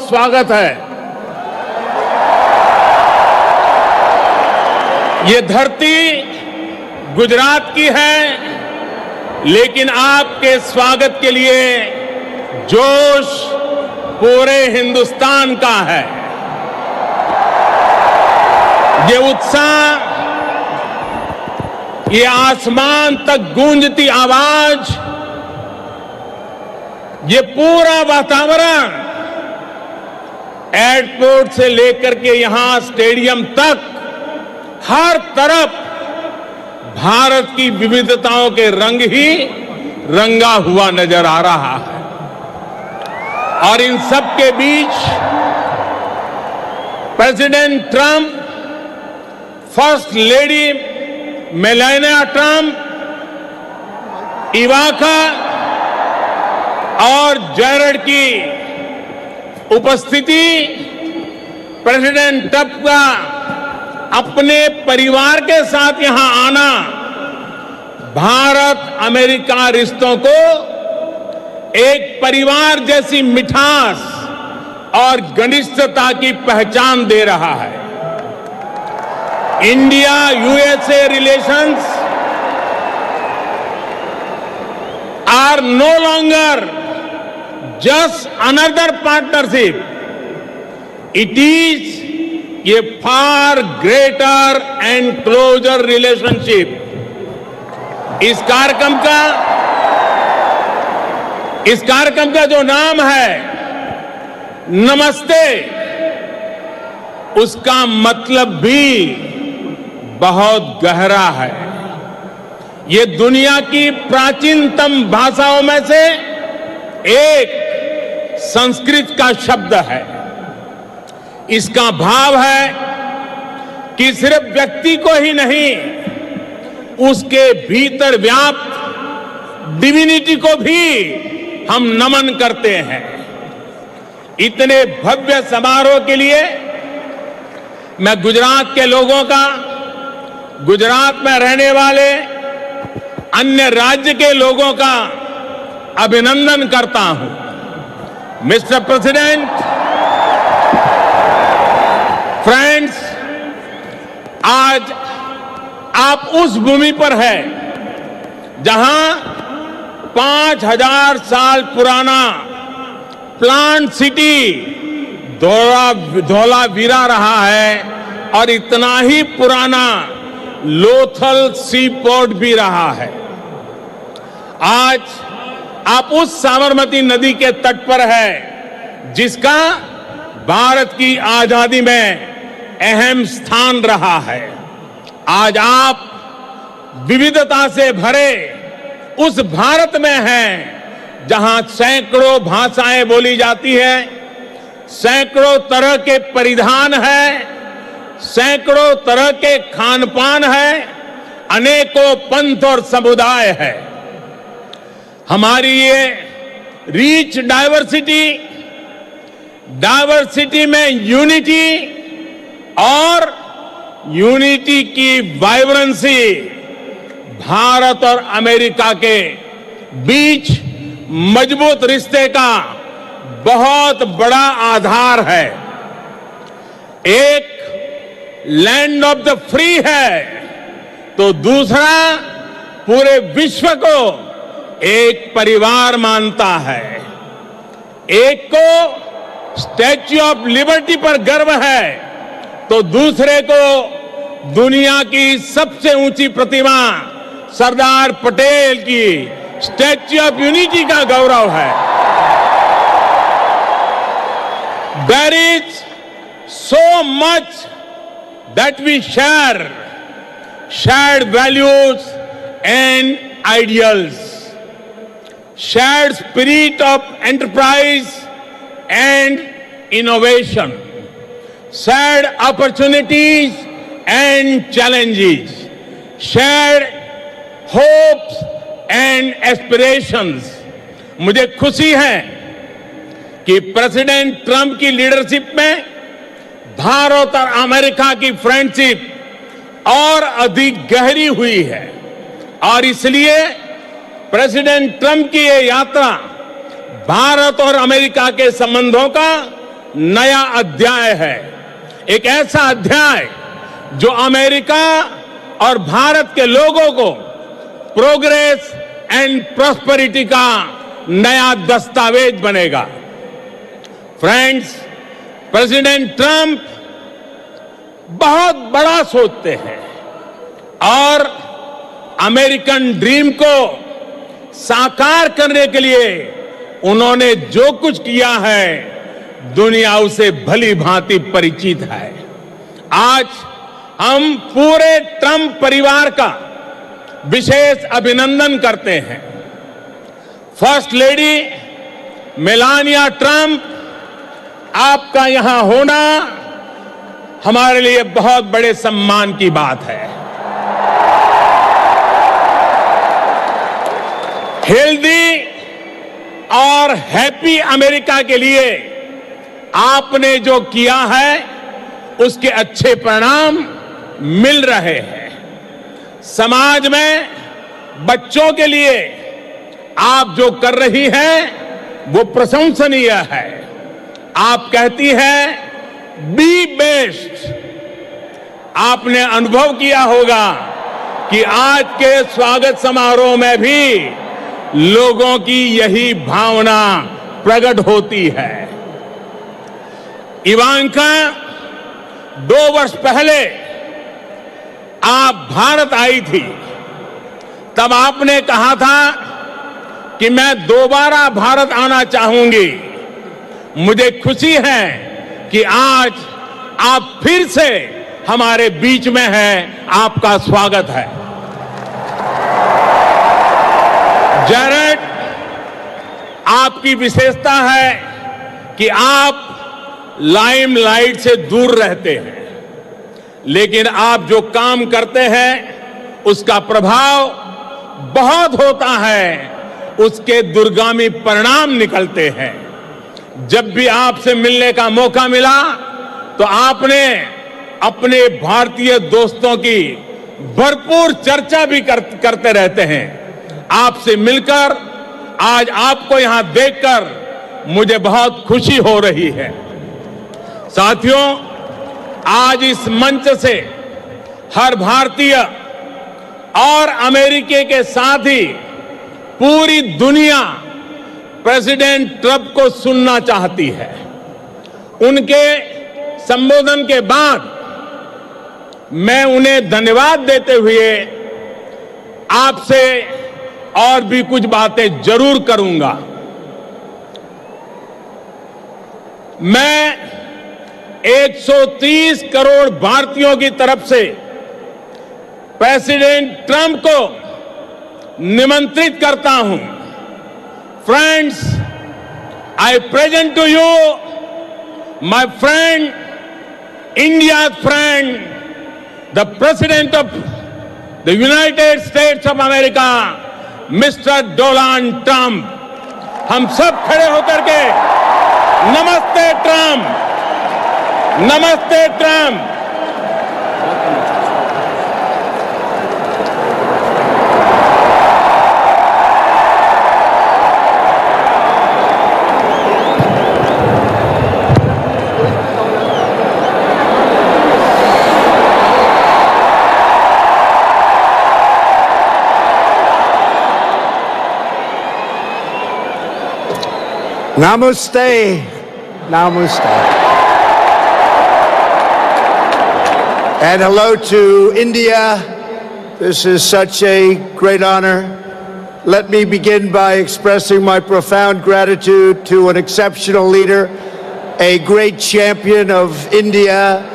स्वागत है। ये धरती गुजरात की है, लेकिन आपके स्वागत के लिए जोश पूरे हिंदुस्तान का है। ये उत्साह, ये आसमान तक गूंजती आवाज, ये पूरा वातावरण एयरपोर्ट से लेकर के यहां स्टेडियम तक हर तरफ भारत की विविधताओं के रंग ही रंगा हुआ नजर आ रहा है। और इन सब के बीच president Trump, first lady Melania Trump, Ivanka और जैरेड की उपस्थिति, प्रेसिडेंट ट्रंप का अपने परिवार के साथ यहां आना भारत अमेरिका रिश्तों को एक परिवार जैसी मिठास और घनिष्ठता की पहचान दे रहा है। India USA relations are no longer just another partnership. It is a far greater and closer relationship. इस कार्यक्रम का जो नाम है नमस्ते, उसका मतलब भी बहुत गहरा है। ये दुनिया की प्राचीनतम भाषाओं में से एक संस्कृत का शब्द है। इसका भाव है कि सिर्फ व्यक्ति को ही नहीं, उसके भीतर व्याप्त डिविनिटी को भी हम नमन करते हैं। इतने भव्य समारोह के लिए मैं गुजरात के लोगों का, गुजरात में रहने वाले अन्य राज्य के लोगों का अभिनंदन करता हूं। मिस्टर प्रेसिडेंट, फ्रेंड्स, आज आप उस भूमि पर हैं जहां 5000 साल पुराना प्लांट सिटी धौलावीरा रहा है और इतना ही पुराना लोथल सी पोर्ट भी रहा है। आज आप उस साबरमती नदी के तट पर है जिसका भारत की आजादी में अहम स्थान रहा है। आज आप विविधता से भरे उस भारत में हैं जहां सैकड़ों भाषाएं बोली जाती है, सैकड़ों तरह के परिधान है, सैकड़ों तरह के खान पान है, अनेकों पंथ और समुदाय है। हमारी ये रिच डाइवर्सिटी में यूनिटी और यूनिटी की वाइब्रेंसी भारत और अमेरिका के बीच मजबूत रिश्ते का बहुत बड़ा आधार है। एक लैंड ऑफ द फ्री है तो दूसरा पूरे विश्व को एक परिवार मानता है। एक को स्टैच्यू ऑफ लिबर्टी पर गर्व है तो दूसरे को दुनिया की सबसे ऊंची प्रतिमा सरदार पटेल की स्टैच्यू ऑफ यूनिटी का गौरव है। There is so much that we shared values and ideals, shared spirit of enterprise and innovation, shared opportunities and challenges, shared hopes and aspirations. मुझे खुशी है कि प्रेसिडेंट ट्रंप की लीडरशिप में भारत और अमेरिका की फ्रेंडशिप और अधिक गहरी हुई है और इसलिए प्रेसिडेंट ट्रंप की ये यात्रा भारत और अमेरिका के संबंधों का नया अध्याय है, एक ऐसा अध्याय जो अमेरिका और भारत के लोगों को प्रोग्रेस एंड प्रॉस्पेरिटी का नया दस्तावेज बनेगा। फ्रेंड्स, प्रेसिडेंट ट्रंप बहुत बड़ा सोचते हैं और अमेरिकन ड्रीम को साकार करने के लिए उन्होंने जो कुछ किया है, दुनिया उसे भली भांति परिचित है। आज हम पूरे ट्रंप परिवार का विशेष अभिनंदन करते हैं। फर्स्ट लेडी मेलानिया ट्रंप, आपका यहां होना हमारे लिए बहुत बड़े सम्मान की बात है। हेल्दी और हैप्पी अमेरिका के लिए आपने जो किया है उसके अच्छे परिणाम मिल रहे हैं। समाज में बच्चों के लिए आप जो कर रही हैं वो प्रशंसनीय है। आप कहती हैं बी बेस्ट। आपने अनुभव किया होगा कि आज के स्वागत समारोह में भी लोगों की यही भावना प्रकट होती है। इवांका 2 वर्ष पहले आप भारत आई थी, तब आपने कहा था कि मैं दोबारा भारत आना चाहूंगी। मुझे खुशी है कि आज आप फिर से हमारे बीच में हैं। आपका स्वागत है। जैरेड, आपकी विशेषता है कि आप लाइमलाइट से दूर रहते हैं, लेकिन आप जो काम करते हैं उसका प्रभाव बहुत होता है, उसके दूरगामी परिणाम निकलते हैं। जब भी आपसे मिलने का मौका मिला तो आपने अपने भारतीय दोस्तों की भरपूर चर्चा भी करते रहते हैं। आपसे मिलकर, आज आपको यहां देखकर मुझे बहुत खुशी हो रही है। साथियों, आज इस मंच से हर भारतीय और अमेरिकी के साथ ही पूरी दुनिया प्रेसिडेंट ट्रंप को सुनना चाहती है। उनके संबोधन के बाद मैं उन्हें धन्यवाद देते हुए आपसे और भी कुछ बातें जरूर करूंगा। मैं 130 करोड़ भारतीयों की तरफ से प्रेसिडेंट ट्रंप को निमंत्रित करता हूं। Friends, I present to you my friend, India friend, the president of the United States of America, Mr Donald Trump. हम सब खड़े होकर के namaste Trump, namaste Trump. Namaste. Namaste. And hello to India. This is such a great honor. Let me begin by expressing my profound gratitude to an exceptional leader, a great champion of India,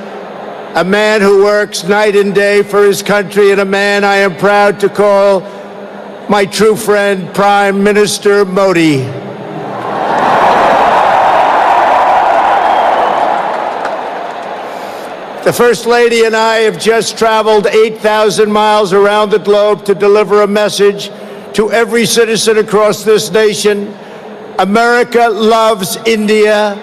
a man who works night and day for his country, and a man I am proud to call my true friend, Prime Minister Modi. The First Lady and I have just traveled 8,000 miles around the globe to deliver a message to every citizen across this nation. America loves India,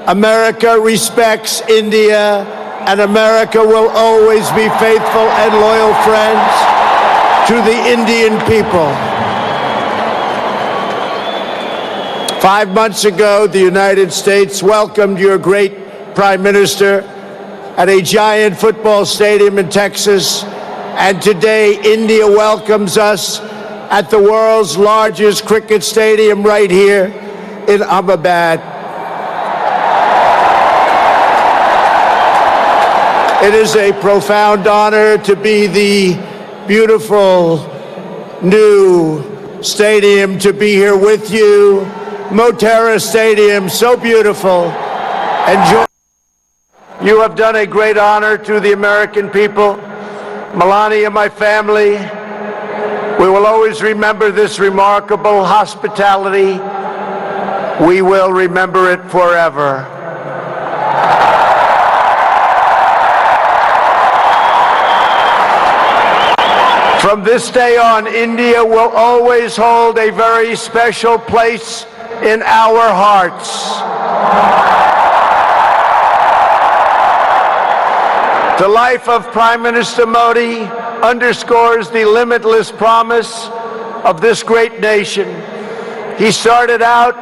America respects India, and America will always be faithful and loyal friends to the Indian people. 5 months ago, the United States welcomed your great Prime Minister at a giant football stadium in Texas. And today, India welcomes us at the world's largest cricket stadium right here in Ahmedabad. It is a profound honor to be the beautiful new stadium, to be here with you. Motera Stadium, so beautiful. Enjoy. You have done a great honor to the American people. Melania, my family, we will always remember this remarkable hospitality. We will remember it forever. From this day on, India will always hold a very special place in our hearts. The life of Prime Minister Modi underscores the limitless promise of this great nation. He started out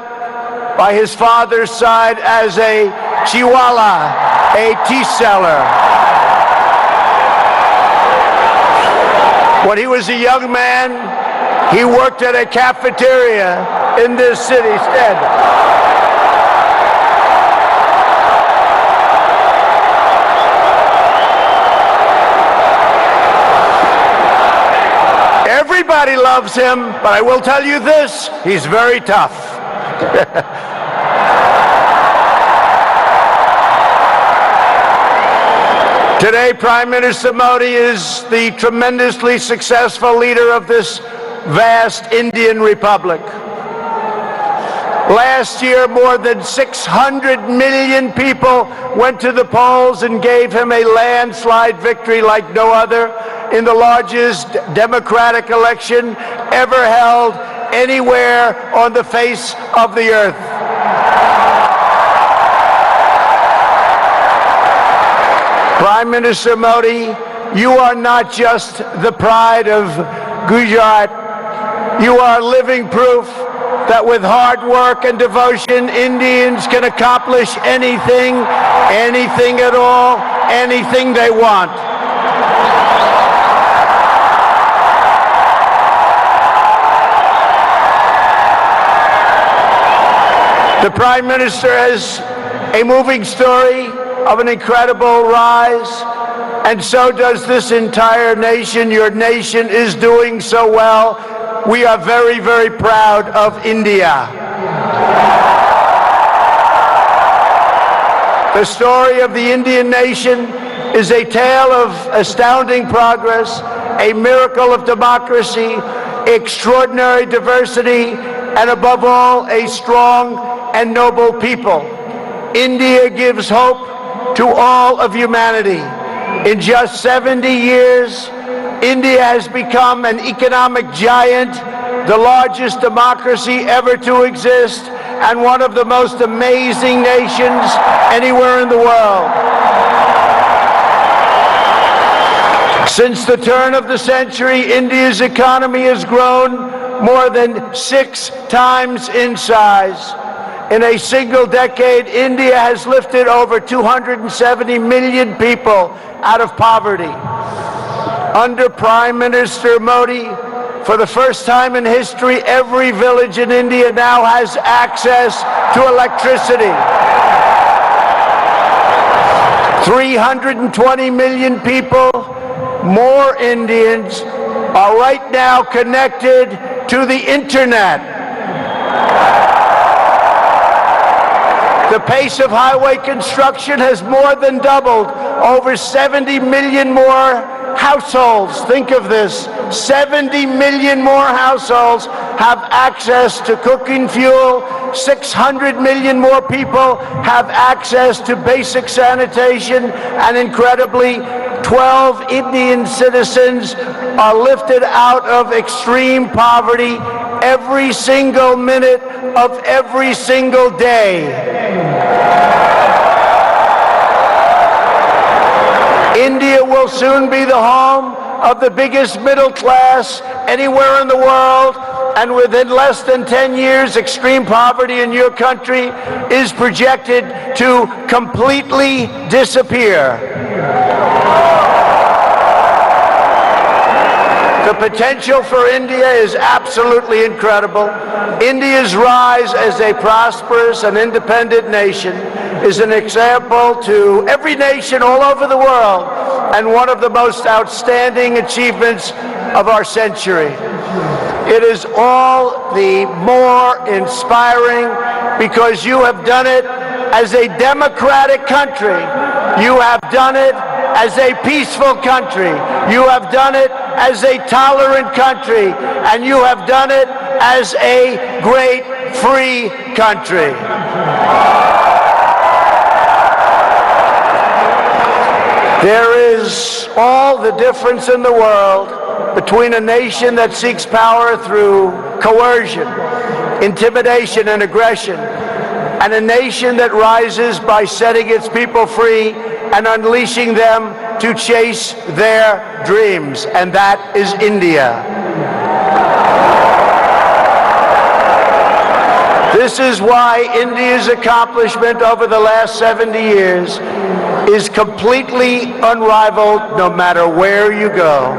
by his father's side as a chiwala, a tea seller. When he was a young man, he worked at a cafeteria in this city instead. Everybody loves him, but I will tell you this, he's very tough. Today, Prime Minister Modi is the tremendously successful leader of this vast Indian Republic. Last year, more than 600 million people went to the polls and gave him a landslide victory like no other in the largest democratic election ever held anywhere on the face of the earth. Prime Minister Modi, you are not just the pride of Gujarat. You are living proof that with hard work and devotion, Indians can accomplish anything, anything at all, anything they want. The Prime Minister has a moving story of an incredible rise, and so does this entire nation. Your nation is doing so well. We are very, very proud of India. The story of the Indian nation is a tale of astounding progress, a miracle of democracy, extraordinary diversity, and above all, a strong and noble people. India gives hope to all of humanity. In just 70 years, India has become an economic giant, the largest democracy ever to exist, and one of the most amazing nations anywhere in the world. Since the turn of the century, India's economy has grown more than 6 times in size. In a single decade, India has lifted over 270 million people out of poverty. Under Prime Minister Modi, for the first time in history, every village in India now has access to electricity. 320 million people, more Indians, are right now connected to the internet. The pace of highway construction has more than doubled. Over 70 million more households, think of this, 70 million more households have access to cooking fuel. 600 million more people have access to basic sanitation, and incredibly, 12 Indian citizens are lifted out of extreme poverty every single minute of every single day. India will soon be the home of the biggest middle class anywhere in the world, and within less than 10 years, extreme poverty in your country is projected to completely disappear. The potential for India is absolutely incredible. India's rise as a prosperous and independent nation is an example to every nation all over the world and one of the most outstanding achievements of our century. It is all the more inspiring because you have done it as a democratic country. You have done it as a peaceful country. You have done it as a tolerant country. And you have done it as a great free country. There is all the difference in the world between a nation that seeks power through coercion, intimidation, and aggression, and a nation that rises by setting its people free and unleashing them to chase their dreams, and that is India. This is why India's accomplishment over the last 70 years is completely unrivaled no matter where you go.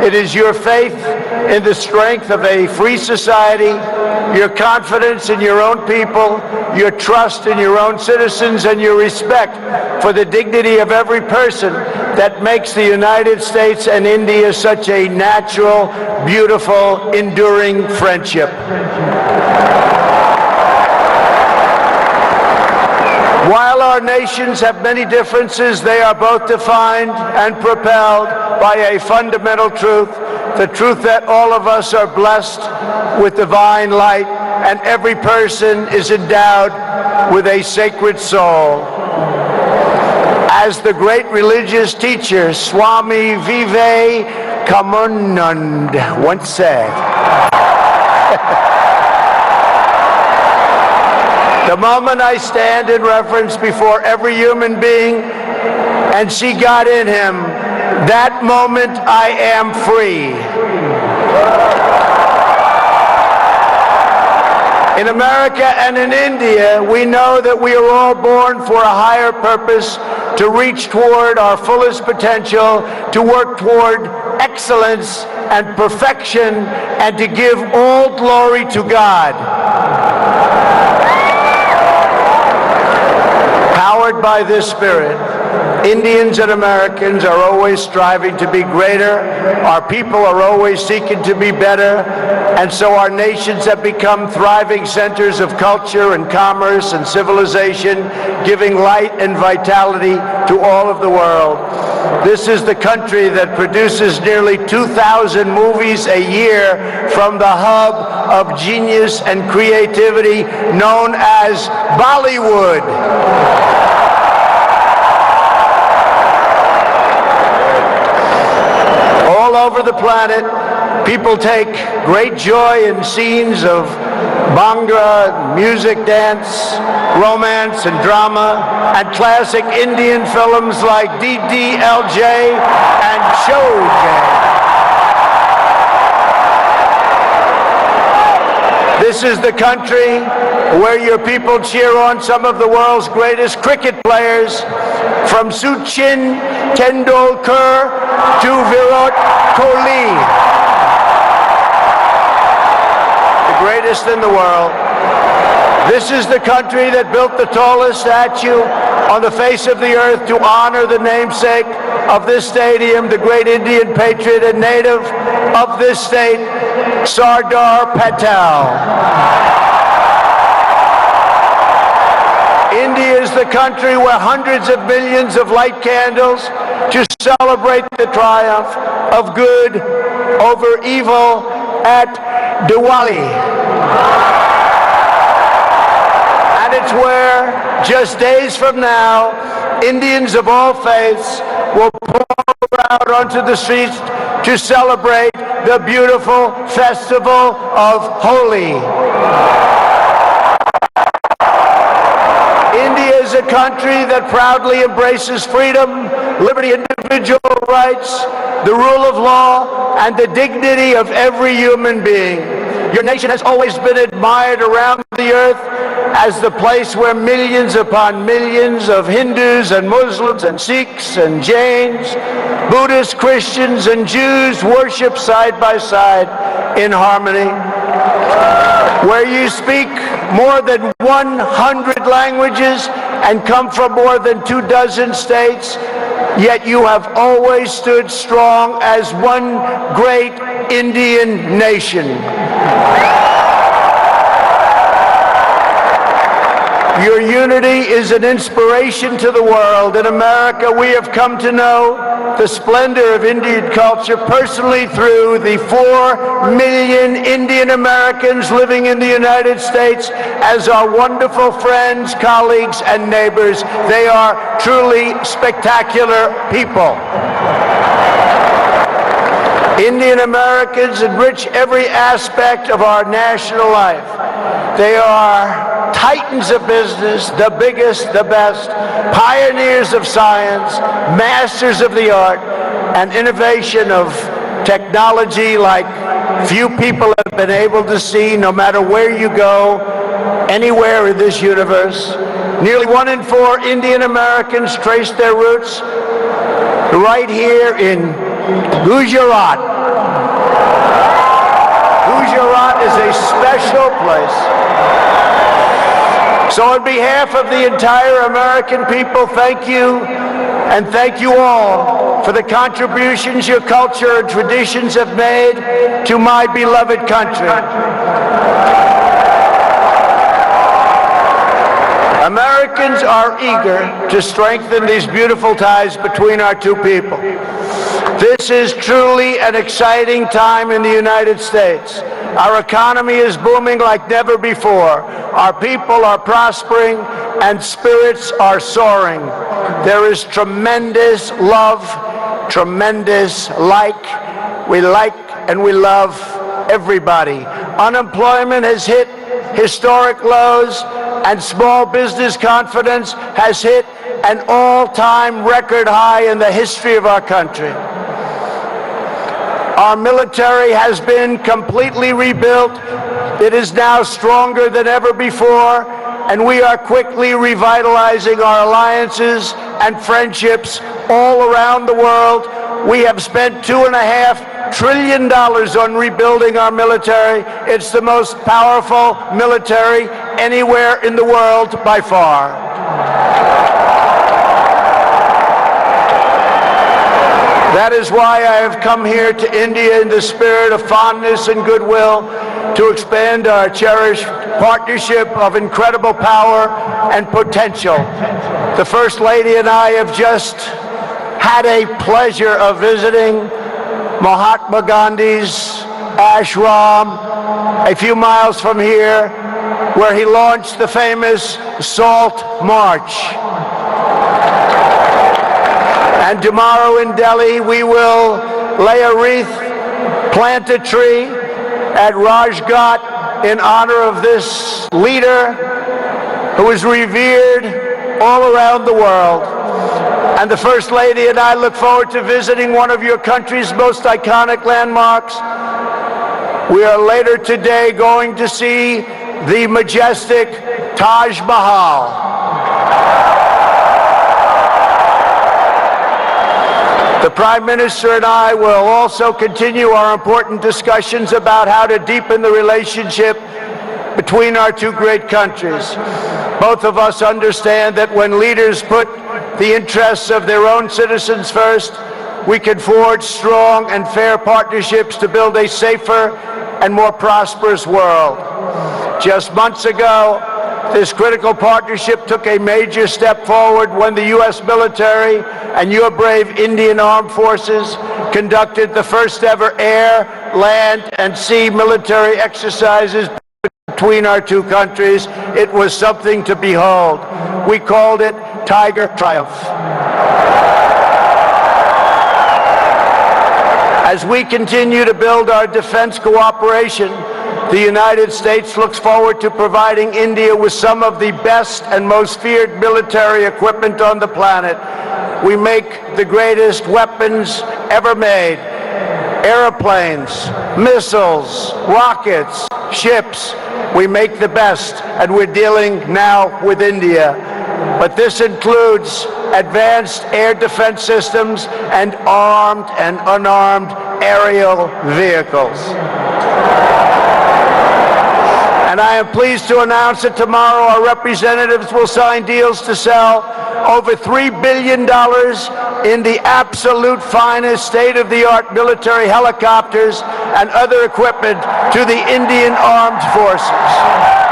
It is your faith in the strength of a free society, your confidence in your own people, your trust in your own citizens, and your respect for the dignity of every person that makes the United States and India such a natural, beautiful, enduring friendship. While our nations have many differences, they are both defined and propelled by a fundamental truth, the truth that all of us are blessed with divine light and every person is endowed with a sacred soul. As the great religious teacher Swami Vivekananda once said, the moment I stand in reverence before every human being and see God in him, that moment I am free. In America and in India, we know that we are all born for a higher purpose, to reach toward our fullest potential, to work toward excellence and perfection, and to give all glory to God. Powered by this spirit, Indians and Americans are always striving to be greater. Our people are always seeking to be better. And so our nations have become thriving centers of culture and commerce and civilization, giving light and vitality to all of the world. This is the country that produces nearly 2,000 movies a year from the hub of genius and creativity known as Bollywood. All over the planet, people take great joy in scenes of Bhangra, music, dance, romance, and drama, and classic Indian films like DDLJ and Chojai. This is the country where your people cheer on some of the world's greatest cricket players, from Sachin Tendulkar to Virat Kohli, the greatest in the world. This is the country that built the tallest statue on the face of the earth to honor the namesake of this stadium, the great Indian patriot and native of this state, Sardar Patel. India is the country where hundreds of millions of light candles to celebrate the triumph of good over evil at Diwali. And it's where, just days from now, Indians of all faiths will pour out onto the streets to celebrate the beautiful festival of Holi. India is a country that proudly embraces freedom, liberty, individual rights, the rule of law, and the dignity of every human being. Your nation has always been admired around the earth as the place where millions upon millions of Hindus and Muslims and Sikhs and Jains, Buddhists, Christians, and Jews worship side by side in harmony. Where you speak more than 100 languages and come from more than 24 states, yet you have always stood strong as one great Indian nation. Your unity is an inspiration to the world. In America, we have come to know the splendor of Indian culture personally through the 4 million Indian Americans living in the United States as our wonderful friends, colleagues, and neighbors. They are truly spectacular people. Indian Americans enrich every aspect of our national life. They are titans of business, the biggest, the best, pioneers of science, masters of the art, and innovation of technology like few people have been able to see, no matter where you go, anywhere in this universe. Nearly 1 in 4 Indian Americans trace their roots right here in Gujarat. Gujarat is a special place. So on behalf of the entire American people, thank you, and thank you all for the contributions your culture and traditions have made to my beloved country. Americans are eager to strengthen these beautiful ties between our two people. This is truly an exciting time in the United States. Our economy is booming like never before. Our people are prospering and spirits are soaring. There is tremendous love, tremendous We like and we love everybody. Unemployment has hit historic lows and small business confidence has hit an all-time record high in the history of our country. Our military has been completely rebuilt. It is now stronger than ever before, and we are quickly revitalizing our alliances and friendships all around the world. We have spent $2.5 trillion on rebuilding our military. It's the most powerful military anywhere in the world by far. That is why I have come here to India in the spirit of fondness and goodwill to expand our cherished partnership of incredible power and potential. The First Lady and I have just had a pleasure of visiting Mahatma Gandhi's ashram a few miles from here, where he launched the famous Salt March. And tomorrow in Delhi, we will lay a wreath, plant a tree at Rajghat in honor of this leader who is revered all around the world. And the First Lady and I look forward to visiting one of your country's most iconic landmarks. We are later today going to see the majestic Taj Mahal. The Prime Minister and I will also continue our important discussions about how to deepen the relationship between our two great countries. Both of us understand that when leaders put the interests of their own citizens first, we can forge strong and fair partnerships to build a safer and more prosperous world. Just months ago, this critical partnership took a major step forward when the U.S. military and your brave Indian Armed Forces conducted the first ever air, land, and sea military exercises between our two countries. It was something to behold. We called it Tiger Triumph. As we continue to build our defense cooperation, the United States looks forward to providing India with some of the best and most feared military equipment on the planet. We make the greatest weapons ever made. airplanes, missiles, rockets, ships. We make the best, and we're dealing now with India. But this includes advanced air defense systems and armed and unarmed aerial vehicles. And I am pleased to announce that tomorrow our representatives will sign deals to sell over $3 billion in the absolute finest state-of-the-art military helicopters and other equipment to the Indian Armed Forces.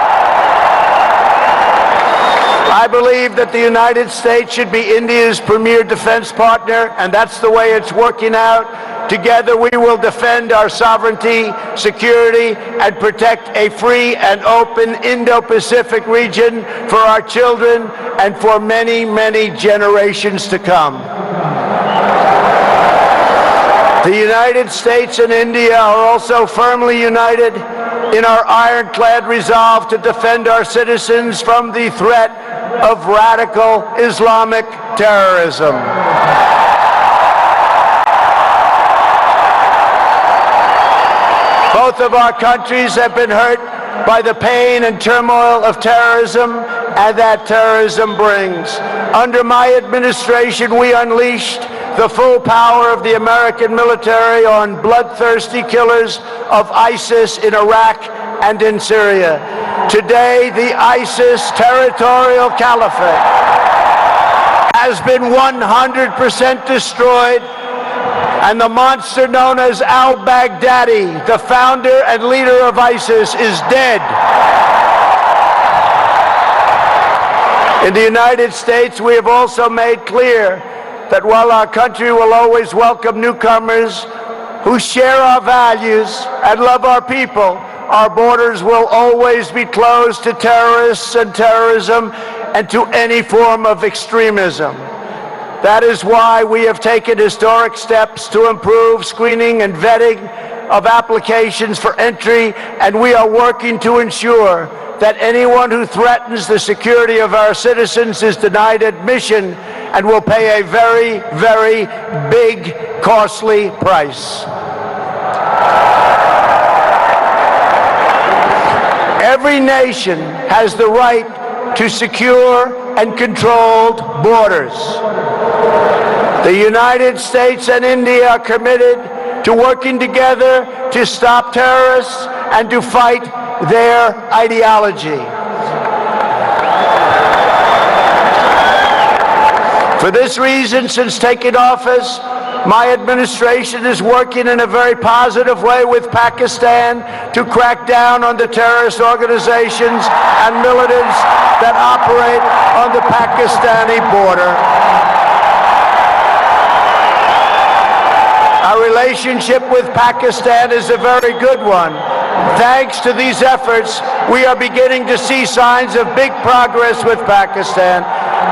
I believe that the United States should be India's premier defense partner, and that's the way it's working out. Together we will defend our sovereignty, security, and protect a free and open Indo-Pacific region for our children and for many, many generations to come. The United States and India are also firmly united in our ironclad resolve to defend our citizens from the threat of radical Islamic terrorism. Both of our countries have been hurt by the pain and turmoil of terrorism and that terrorism brings. Under my administration, we unleashed the full power of the American military on bloodthirsty killers of ISIS in Iraq and in Syria. Today, the ISIS territorial caliphate has been 100% destroyed, and the monster known as al-Baghdadi, the founder and leader of ISIS, is dead. In the United States, we have also made clear that while our country will always welcome newcomers who share our values and love our people, our borders will always be closed to terrorists and terrorism and to any form of extremism. That is why we have taken historic steps to improve screening and vetting of applications for entry, and we are working to ensure that anyone who threatens the security of our citizens is denied admission and will pay a very, very big, costly price. Every nation has the right to secure and controlled borders. The United States and India are committed to working together to stop terrorists and to fight their ideology. For this reason, since taking office, my administration is working in a very positive way with Pakistan to crack down on the terrorist organizations and militants that operate on the Pakistani border. Our relationship with Pakistan is a very good one. Thanks to these efforts, we are beginning to see signs of big progress with Pakistan,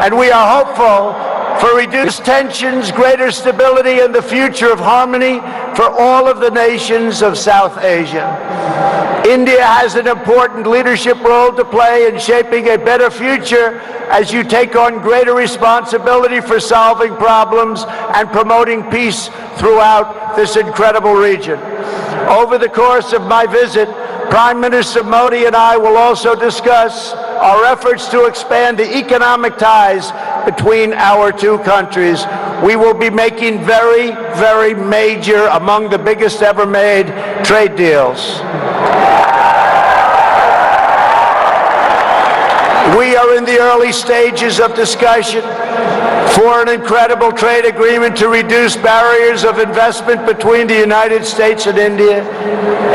and we are hopeful for reduced tensions, greater stability, and the future of harmony for all of the nations of South Asia. India has an important leadership role to play in shaping a better future as you take on greater responsibility for solving problems and promoting peace throughout this incredible region. Over the course of my visit, Prime Minister Modi and I will also discuss our efforts to expand the economic ties between our two countries. We will be making very, very major, among the biggest ever made, trade deals. We are in the early stages of discussion for an incredible trade agreement to reduce barriers of investment between the United States and India.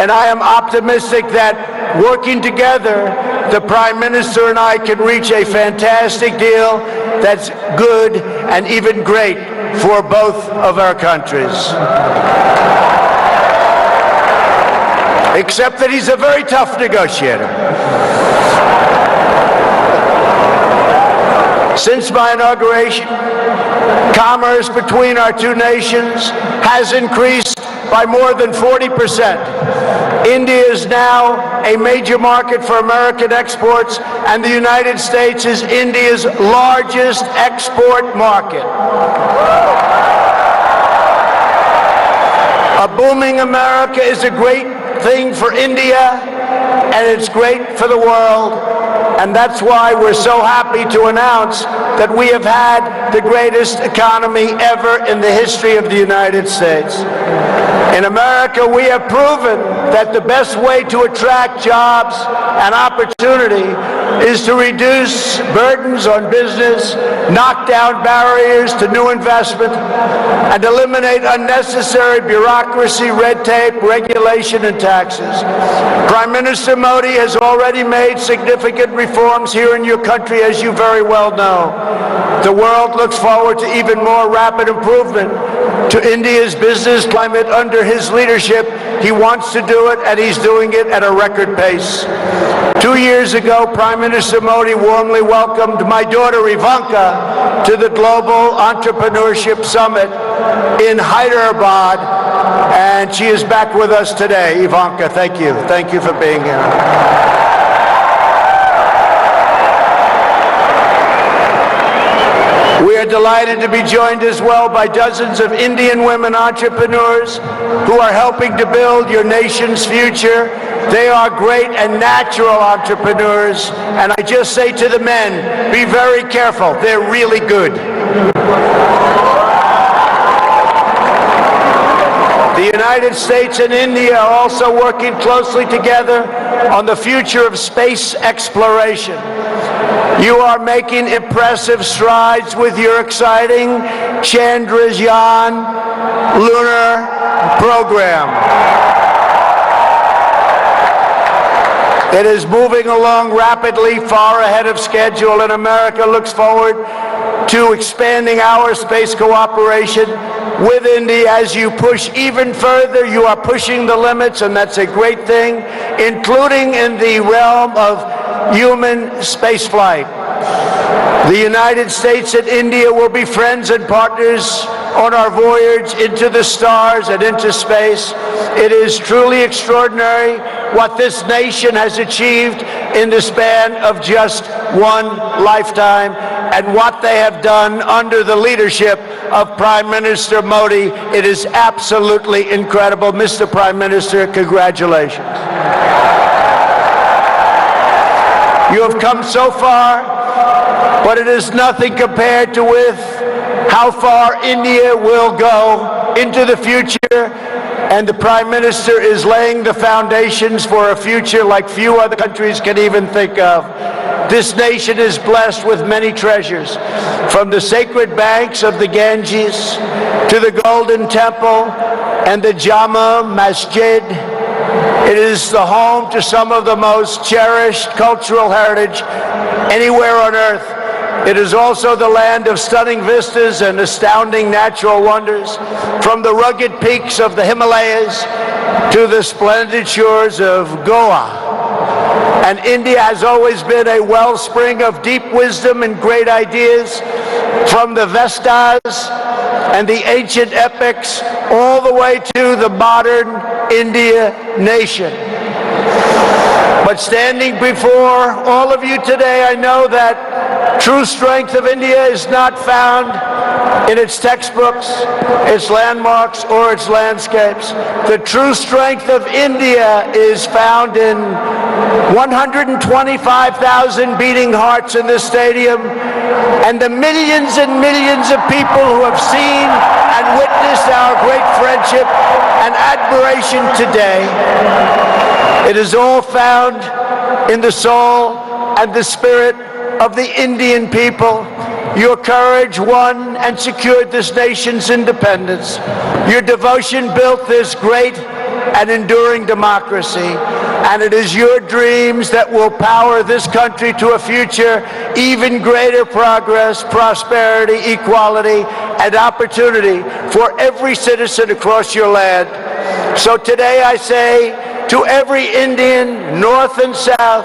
And I am optimistic that working together, the Prime Minister and I can reach a fantastic deal that's good and even great for both of our countries. Except that he's a very tough negotiator. Since my inauguration, commerce between our two nations has increased by more than 40%. India is now a major market for American exports, and the United States is India's largest export market. A booming America is a great thing for India, and it's great for the world. And that's why we're so happy to announce that we have had the greatest economy ever in the history of the United States. In America, we have proven that the best way to attract jobs and opportunity is to reduce burdens on business, knock down barriers to new investment, and eliminate unnecessary bureaucracy, red tape, regulation, and taxes. Prime Minister Modi has already made significant reforms here in your country, as you very well know. The world looks forward to even more rapid improvement to India's business climate under his leadership. He wants to do it, and he's doing it at a record pace. 2 years ago, Prime Minister Modi warmly welcomed my daughter Ivanka to the Global Entrepreneurship Summit in Hyderabad, and she is back with us today. Ivanka, thank you. Thank you for being here. We are delighted to be joined as well by dozens of Indian women entrepreneurs who are helping to build your nation's future. They are great and natural entrepreneurs, and I just say to the men, be very careful. They're really good. The United States and India are also working closely together on the future of space exploration. You are making impressive strides with your exciting Chandrayaan lunar program. It is moving along rapidly, far ahead of schedule, and America looks forward to expanding our space cooperation with India. As you push even further, you are pushing the limits, and that's a great thing, including in the realm of human spaceflight. The United States and India will be friends and partners on our voyage into the stars and into space. It is truly extraordinary what this nation has achieved in the span of just one lifetime, and what they have done under the leadership of Prime Minister Modi. It is absolutely incredible. Mr. Prime Minister, congratulations. You have come so far, but it is nothing compared to with how far India will go into the future, and the Prime Minister is laying the foundations for a future like few other countries can even think of. This nation is blessed with many treasures, from the sacred banks of the Ganges to the Golden Temple and the Jama Masjid. It is the home to some of the most cherished cultural heritage anywhere on earth. It is also the land of stunning vistas and astounding natural wonders, from the rugged peaks of the Himalayas to the splendid shores of Goa. And India has always been a wellspring of deep wisdom and great ideas, from the Vestas and the ancient epics all the way to the modern India nation. But standing before all of you today, I know that true strength of India is not found in its textbooks, its landmarks, or its landscapes. The true strength of India is found in 125,000 beating hearts in this stadium, and the millions and millions of people who have seen and witnessed our great friendship and admiration today. It is all found in the soul and the spirit of the Indian people. Your courage won and secured this nation's independence. Your devotion built this great and enduring democracy. And it is your dreams that will power this country to a future even greater progress, prosperity, equality, and opportunity for every citizen across your land. So today I say to every Indian, North and South,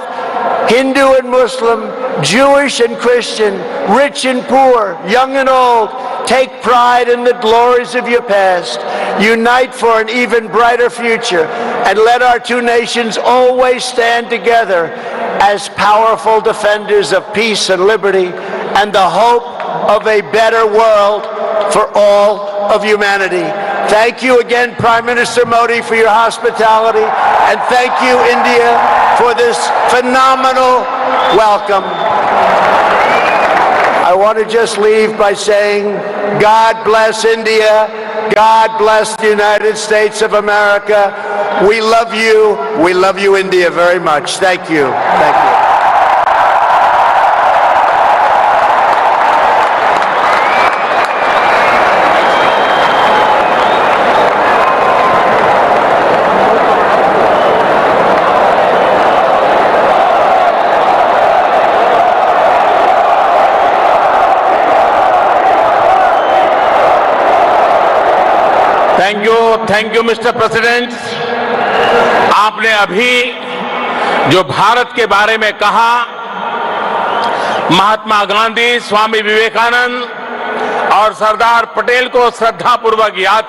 Hindu and Muslim, Jewish and Christian, rich and poor, young and old, take pride in the glories of your past. Unite for an even brighter future, and let our two nations always stand together as powerful defenders of peace and liberty and the hope of a better world for all of humanity. Thank you again, Prime Minister Modi, for your hospitality. And thank you, India, for this phenomenal welcome. I want to just leave by saying, God bless India. God bless the United States of America. We love you. We love you, India, very much. Thank you. Thank you. Thank you mister president. आपने अभी जो भारत के बारे में कहा, महात्मा गांधी, स्वामी विवेकानंद और सरदार पटेल को श्रद्धापूर्वक याद